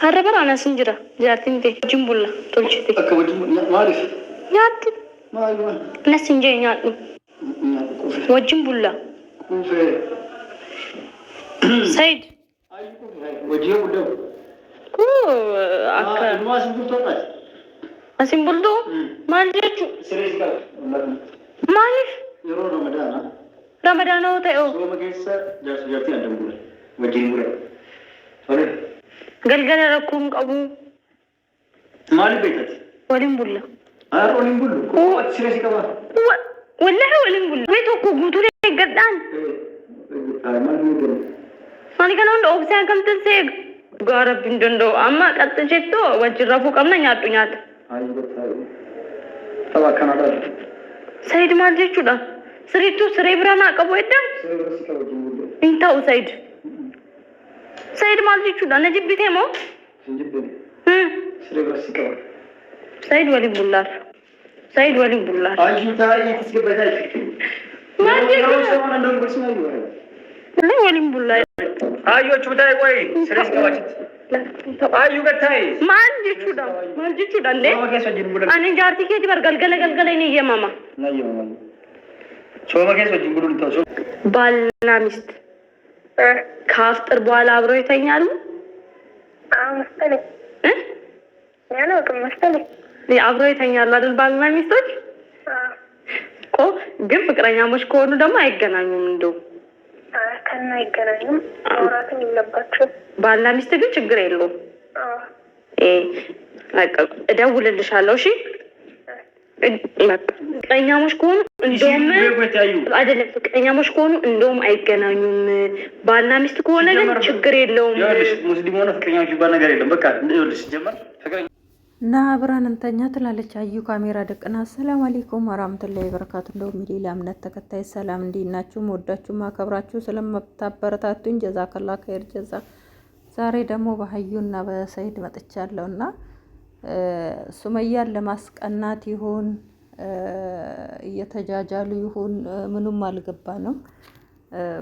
هربنا أنا سنجرة جاتين تي جنبولا تولشتي أكو جنبولا ما أعرف جاتي ما أيوة لا سنجرة جاتو وجنبولا كوفي سيد وجيه ولا كو أكا ما سنبول توقع أسنبولدو ما ليشو سريش كار ما ليش يرو رمضان رمضان هو تايو سو مكيسة جاتي عندهم بولا وجيه ولا أوكي قلقل ركوم أبو مالي بيتك ولين بولا ولين بولا كو سريش كار والله ولين بولا بيتو كو بوتولي قدان أنا كان أقول أوبسيا كم تنسيق غارب بندندو أما كتجتو وجرافو كم نياتو نيات تبا كندا سيد ما جيتشودا سريتو سريبرانا كبويدا انت او سيد ما جيتشودا نجيب بيتمو سريبرا سيد ولي بولار سيد ولي بولار ايشو تاي تسكبتاي ما جيتشودا انا ندور بس ما يوه لا ولي بولار ايو چوتاي کوئی سريش كواچت ايو گتاي ما جيتشودا نه انا جارتي كيتي بر گلگل ني يا ماما لا يا ماما شو ما كيس جنبودن تو ባልና ሚስት ካፍጥር በኋላ አብረው ይተኛሉ መሰለኝ ያለው መሰለኝ አብረው ይተኛሉ አይደል ባልና ሚስቶች እኮ ግን ፍቅረኛሞች ከሆኑ ደግሞ አይገናኙም እንደው ከና አይገናኙም አውራትም ይለባቸው ባልና ሚስት ግን ችግር የለውም እደውልልሻለሁ እሺ ፍቅረኛሞች ከሆኑ እንደውም አይደለም ፍቅረኛሞች ከሆኑ እንደውም አይገናኙም ባልና ሚስት ከሆነ ግን ችግር የለውም ይኸውልሽ ሙስሊም ሆነ ፍቅረኛሞች ይባል ነገር የለም በቃ ይኸውልሽ ጀመር ፍቅረኛ እና አብረን እንተኛ ትላለች አዩ ካሜራ ደቅና ሰላም አለይኩም ወራህመቱላሂ ወበረካቱ እንደውም ሌላ እምነት ተከታይ ሰላም እንዲናችሁ ወዳችሁ ማከብራችሁ ስለምታበረታቱኝ ጀዛከላ ኸይር ጀዛ ዛሬ ደግሞ በሀዩና በሰይድ መጥቻለሁና ሱመያን ለማስቀናት ይሁን እየተጃጃሉ ይሁን ምንም አልገባንም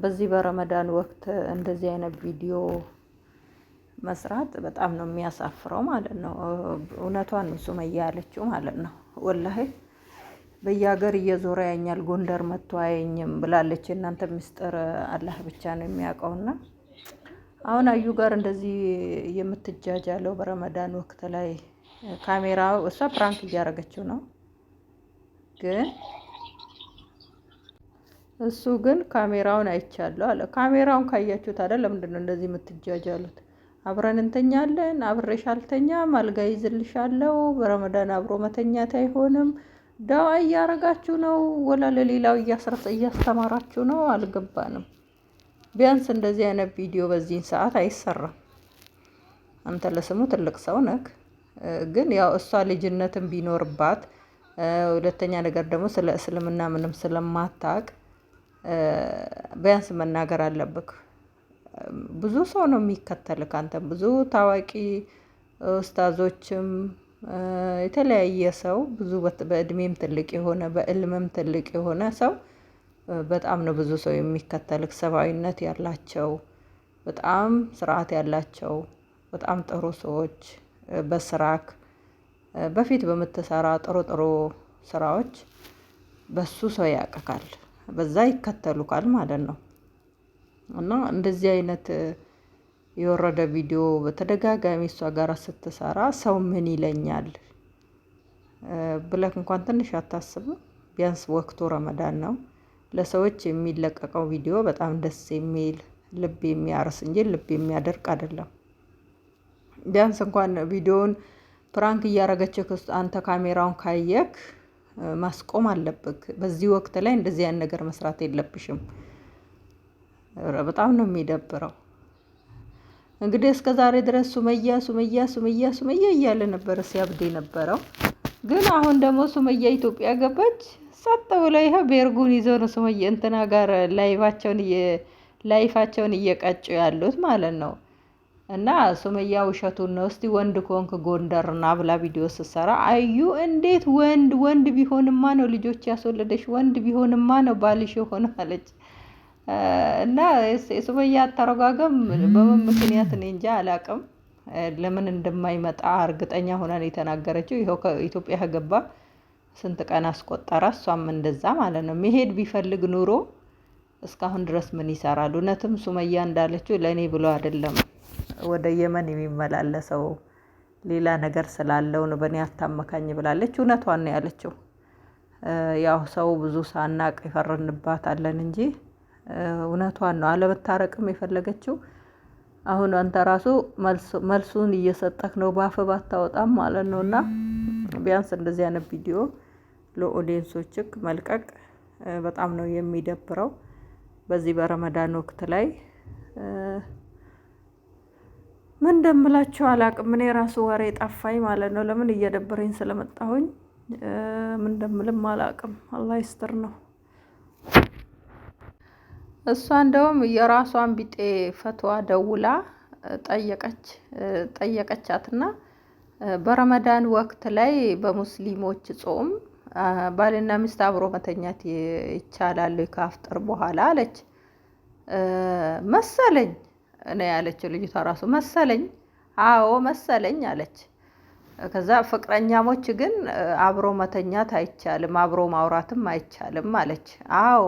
በዚህ በረመዳን ወቅት እንደዚህ አይነት ቪዲዮ መስራት በጣም ነው የሚያሳፍረው ማለት ነው እውነቷን ሱመያ ያለችው ማለት ነው ወላሂ በየሀገር እየዞረ ያኛል ጎንደር መጥቶ አየኝም ብላለች እናንተ ምስጥር አላህ ብቻ ነው የሚያውቀውና አሁን አዩ ጋር እንደዚህ የምትጃጃለው በረመዳን ወቅት ላይ ካሜራው እሷ ፕራንክ እያደረገችው ነው ግን እሱ ግን ካሜራውን አይቻለሁ አለ ካሜራውን ካያችሁት አይደል ለምንድነው እንደዚህ የምትጃጃሉት አብረን እንተኛለን አብረሽ አልተኛም አልጋ ይዝልሻለሁ በረመዳን አብሮ መተኛት አይሆንም ዳዋ እያረጋችሁ ነው ወላ ለሌላው እያስተማራችሁ ነው አልገባንም ቢያንስ እንደዚህ አይነት ቪዲዮ በዚህ ሰዓት አይሰራም አንተ ለስሙ ትልቅ ሰው ነክ ግን ያው እሷ ልጅነትን ቢኖርባት ሁለተኛ ነገር ደግሞ ስለ እስልምና ምንም ስለማታቅ ቢያንስ መናገር አለብክ ብዙ ሰው ነው የሚከተልክ አንተ ብዙ ታዋቂ ኡስታዞችም የተለያየ ሰው ብዙ በእድሜም ትልቅ የሆነ በእልምም ትልቅ የሆነ ሰው በጣም ነው ብዙ ሰው የሚከተልክ ሰባዊነት ያላቸው በጣም ስርዓት ያላቸው በጣም ጥሩ ሰዎች በስራክ በፊት በመተሰራ ጥሩ ስራዎች በሱ ሰው ያቀካል በዛ ይከተሉካል ማለት ነው እና እንደዚህ አይነት የወረደ ቪዲዮ በተደጋጋሚ እሷ ጋር ስትሰራ ሰው ምን ይለኛል ብለክ እንኳን ትንሽ አታስብ ቢያንስ ወቅቱ ረመዳን ነው ለሰዎች የሚለቀቀው ቪዲዮ በጣም ደስ የሚል ልብ የሚያርስ እንጂ ልብ የሚያደርቅ አይደለም ቢያንስ እንኳን ቪዲዮን ፕራንክ እያረገችክ አንተ ካሜራውን ካየክ ማስቆም አለብክ በዚህ ወቅት ላይ እንደዚህ ያን ነገር መስራት የለብሽም በጣም ነው የሚደብረው እንግዲህ እስከ ዛሬ ድረስ ሱመያ እያለ ነበር ሲያብድ የነበረው ግን አሁን ደግሞ ሱመያ ኢትዮጵያ ገባች ሰጠው ላይ ቤርጉን ይዘው ነው ሱመያ እንትና ጋር ላይፋቸውን እየቀጩ ያሉት ማለት ነው እና ሱመያ ውሸቱን ነው እስቲ ወንድ ኮንክ ጎንደርና ብላ ቪዲዮ ሰሰራ አዩ እንዴት ወንድ ቢሆንማ ነው ልጆች ያስወለደሽ ወንድ ቢሆንማ ነው ባልሽ ሆነ አለች እና ሱመያ አተረጋገም በምን ምክንያት ነው እንጂ አላቅም ለምን እንደማይመጣ እርግጠኛ ሆና ነው የተናገረችው። ይኸው ከኢትዮጵያ ከገባ ስንት ቀን አስቆጠረ። እሷም እንደዛ ማለት ነው። መሄድ ቢፈልግ ኑሮ እስካሁን ድረስ ምን ይሰራል? እውነትም ሱመያ እንዳለችው ለእኔ ብሎ አይደለም ወደ የመን የሚመላለሰው ሌላ ነገር ስላለው ነው፣ በእኔ አታመካኝ ብላለች። እውነቷን ነው ያለችው። ያው ሰው ብዙ ሳናቅ ይፈረንባታለን እንጂ እውነቷን ነው። አለመታረቅም የፈለገችው አሁን አንተ ራሱ መልሱን እየሰጠክ ነው፣ ባፍ ባታወጣም ማለት ነው። እና ቢያንስ እንደዚህ አይነት ቪዲዮ ለኦዲየንሶችክ መልቀቅ በጣም ነው የሚደብረው። በዚህ በረመዳን ወቅት ላይ ምን እንደምላችሁ አላቅም። እኔ ራሱ ወሬ ጠፋኝ ማለት ነው። ለምን እየደበረኝ ስለመጣሁኝ ምን እንደምልም አላቅም። አላህ ይስጥር ነው። እሷ እንደውም የራሷን ቢጤ ፈትዋ ደውላ ጠየቀቻትና በረመዳን ወቅት ላይ በሙስሊሞች ጾም ባልና ሚስት አብሮ መተኛት ይቻላል ከአፍጥር በኋላ አለች። መሰለኝ እኔ ያለችው ልጅቷ ራሱ መሰለኝ፣ አዎ መሰለኝ አለች። ከዛ ፍቅረኛሞች ግን አብሮ መተኛት አይቻልም፣ አብሮ ማውራትም አይቻልም አለች። አዎ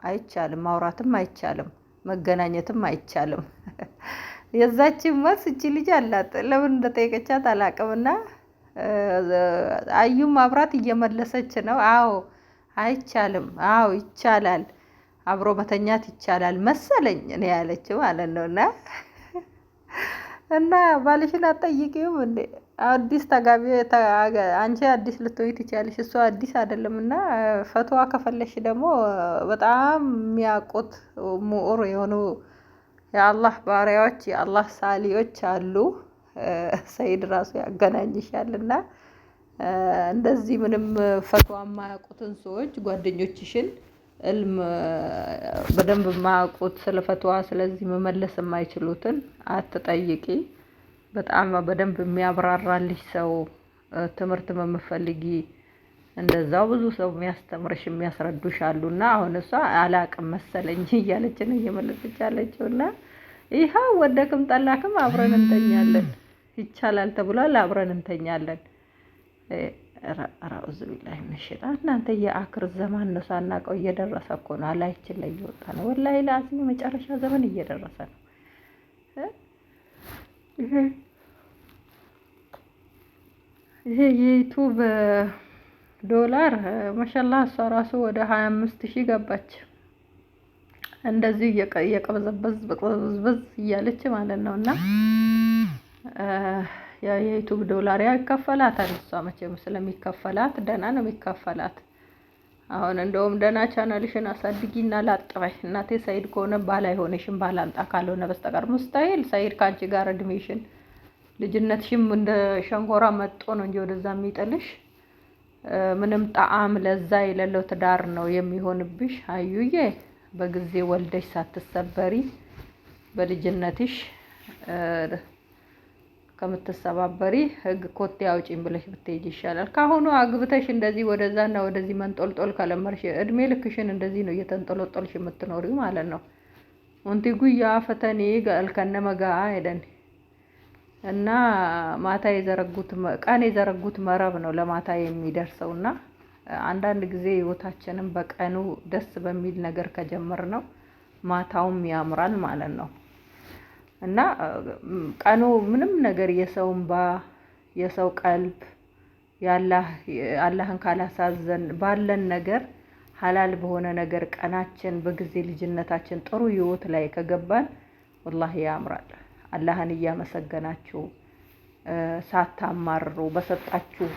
አይቻልም፣ ማውራትም አይቻልም፣ መገናኘትም አይቻልም። የዛችን መልስ እቺ ልጅ አላት። ለምን እንደጠየቀቻት አላቅምና አዩም አብራት እየመለሰች ነው። አዎ አይቻልም፣ አዎ ይቻላል፣ አብሮ መተኛት ይቻላል መሰለኝ እኔ ያለችው ማለት ነው። እና ባልሽን አትጠይቂውም እንዴ? አዲስ ተጋቢ አንቺ አዲስ ልትሆኚ ትችያለሽ፣ እሱ አዲስ አይደለም። እና ፈትዋ ከፈለሽ ደግሞ በጣም የሚያውቁት ምሁር የሆኑ የአላህ ባሪያዎች የአላህ ሳሊዎች አሉ። ሰይድ ራሱ ያገናኝሻልና እንደዚህ ምንም ፈትዋ የማያውቁትን ሰዎች ጓደኞችሽን እልም በደንብ የማያውቁት ስለ ፈትዋ ስለዚህ መመለስ የማይችሉትን አትጠይቂ። በጣም በደንብ የሚያብራራልሽ ሰው ትምህርት የምትፈልጊ እንደዛው ብዙ ሰው የሚያስተምርሽ የሚያስረዱሽ አሉና አሁን እሷ አላቅም መሰለኝ እያለች ነው እየመለሰች ያለችውና ይኸው ወደክም ጠላክም አብረን እንተኛለን ይቻላል ተብሏል፣ አብረን እንተኛለን። አራኡዝ ቢላሂ ሚነ ሸይጣን። እናንተ የአክር ዘማን ነው ሳናቀው እየደረሰ እኮ ነው። አላይችን ላይ እየወጣ ነው። ወላሂ ለአዝሚ መጨረሻ ዘመን እየደረሰ ነው። ይሄ የዩቱብ ዶላር ማሻአላህ እሷ ራሱ ወደ 25,000 ገባች። እንደዚህ የቀበዘበዝ እያለች ማለት ነውና የዩቱብ ዶላር ይከፈላታል። እሷ መቼም ስለሚከፈላት ደህና ነው የሚከፈላት። አሁን እንደውም ደህና ቻናልሽን አሳድጊና ላጥበይ እናቴ። ሰይድ ከሆነ ባል አይሆንሽም፣ ባላንጣ ካልሆነ በስተቀር ሙስታሂል። ሰይድ ካንቺ ጋር እድሜሽን ልጅነትሽም እንደ ሸንኮራ መጦ ነው እንጂ ወደዛ የሚጥልሽ ምንም ጣዕም ለዛ የሌለው ትዳር ነው የሚሆንብሽ። አዩዬ በጊዜ ወልደሽ ሳትሰበሪ በልጅነትሽ ከምትሰባበሪ ህግ ኮቴ አውጪኝ ብለሽ ብትሄጂ ይሻላል። ካሁኑ አግብተሽ እንደዚህ ወደዛና ወደዚህ መንጦልጦል ከለመርሽ እድሜ ልክሽን እንደዚህ ነው እየተንጦለጦልሽ የምትኖሪው ማለት ነው። ወንቲ ጉያ ፈተኔ ጋልከነመጋ ሄደን እና ማታ ቀን የዘረጉት መረብ ነው ለማታ የሚደርሰውና አንዳንድ ጊዜ ህይወታችንን በቀኑ ደስ በሚል ነገር ከጀመርነው ማታውም ያምራል ማለት ነው። እና ቀኑ ምንም ነገር የሰው እንባ የሰው ቀልብ አላህን ካላሳዘን ባለን ነገር ሐላል በሆነ ነገር ቀናችን በጊዜ ልጅነታችን ጥሩ ህይወት ላይ ከገባን ወላሂ ያምራል። አላህን እያመሰገናችሁ ሳታማርሩ በሰጣችሁ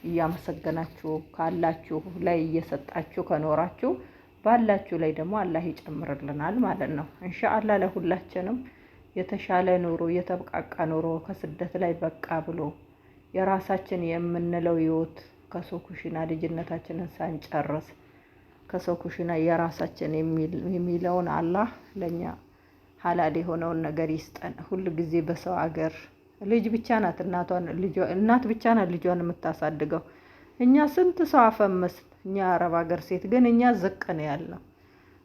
እያመሰገናችሁ ካላችሁ ላይ እየሰጣችሁ ከኖራችሁ ባላችሁ ላይ ደግሞ አላህ ይጨምርልናል ማለት ነው። ኢንሻአላህ ለሁላችንም የተሻለ ኑሮ የተብቃቃ ኑሮ ከስደት ላይ በቃ ብሎ የራሳችን የምንለው ህይወት ከሰው ኩሽና ልጅነታችንን ሳንጨርስ ከሰው ኩሽና የራሳችን የሚለውን አላህ ለኛ ሐላል የሆነውን ነገር ይስጠን። ሁሉ ጊዜ በሰው ሀገር ልጅ ብቻ ናት እናት ብቻ ናት ልጇን የምታሳድገው። እኛ ስንት ሰው አፈመስ። እኛ አረብ ሀገር ሴት ግን እኛ ዝቅ ነው ያልነው።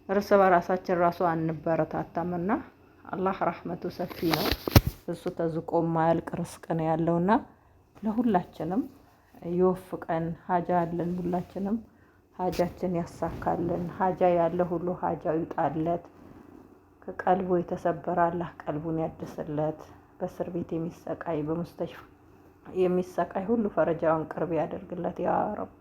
እርስ በራሳችን ራሱ አንበረታታምና አላህ ረህመቱ ሰፊ ነው። እሱ ተዝቆ ማያልቅ ርስቅ ነው ያለውና ለሁላችንም ይወፍቀን። ሀጃ አለን ሁላችንም ሀጃችን ያሳካልን። ሀጃ ያለ ሁሉ ሀጃው ይውጣለት። ከቀልቡ የተሰበረ አላህ ቀልቡን ያድስለት። በእስር ቤት የሚሰቃይ በሙስተሽፋ የሚሰቃይ ሁሉ ፈረጃውን ቅርብ ያደርግለት ያ ረብ።